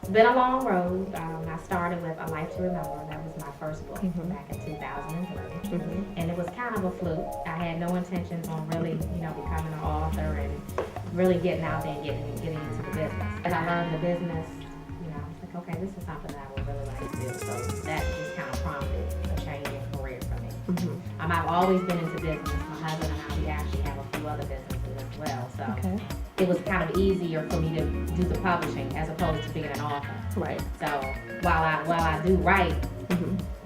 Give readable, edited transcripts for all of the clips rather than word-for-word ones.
It's been a long road. I started with A Life to Remember. That was my first book back in 2003. And it was kind of a fluke. I had no intentions on really, becoming an author and really getting out there and getting into the business. As I learned the business, I was like, okay, this is something that I would really like to do. So that just kind of prompted a change in career for me. I've always been into business. My husband and I, we actually have a few other businesses as well. So it was kind of easier for me to do the publishing as opposed to being an author. Right. So while I do write,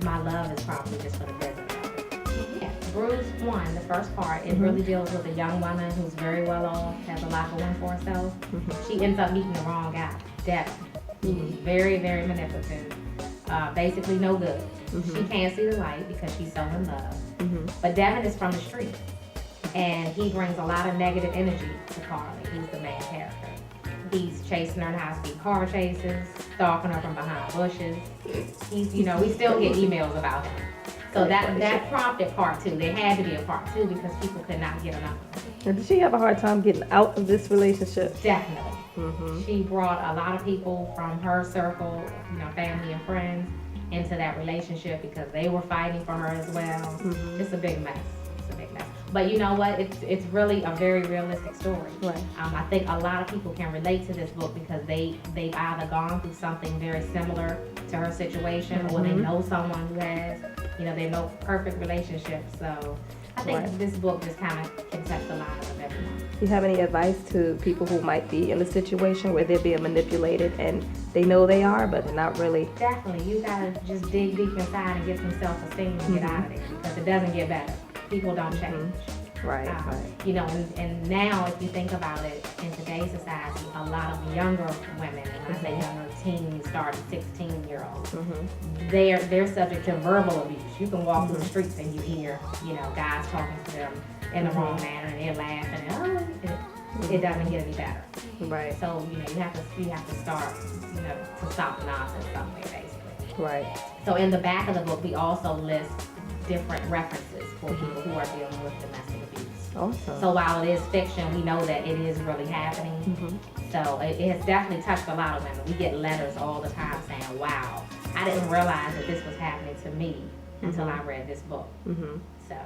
my love is probably just for the business of it. Yeah. Bruised one, the first part, it really deals with a young woman who's very well off, has a lot going for herself. She ends up meeting the wrong guy, Devin, who's very, very manipulative, basically no good. She can't see the light because she's so in love. But Devin is from the street, and he brings a lot of negative energy to Carly, who's the main character. He's chasing her in high-speed car chases, stalking her from behind bushes. He's, we still get emails about him. So that prompted part two. There had to be a part two because people could not get enough of him. And did she have a hard time getting out of this relationship? Definitely. She brought a lot of people from her circle, family and friends, into that relationship because they were fighting for her as well. It's a big mess. But you know what? It's really a very realistic story. Right. I think a lot of people can relate to this book because they've either gone through something very similar to her situation, or they know someone who has. They know perfect relationships. So I think this book just kind of can touch the lives of everyone. Do you have any advice to people who might be in a situation where they're being manipulated and they know they are, but they're not really? Definitely. You gotta just dig deep inside and get some self-esteem and get out of there because it doesn't get better. People don't change. Right. And now if you think about it, in today's society, a lot of younger women, and I say younger teens, starting 16-year-olds, they're subject to verbal abuse. You can walk through the streets and you hear, guys talking to them in the wrong manner, and they're laughing, and it doesn't get any better. Right. So you have to start, to stop the nonsense somewhere, basically. Right. So in the back of the book, we also list different references for people who are dealing with domestic abuse. Awesome. So while it is fiction, we know that it is really happening. So it has definitely touched a lot of women. We get letters all the time saying, wow, I didn't realize that this was happening to me until I read this book. So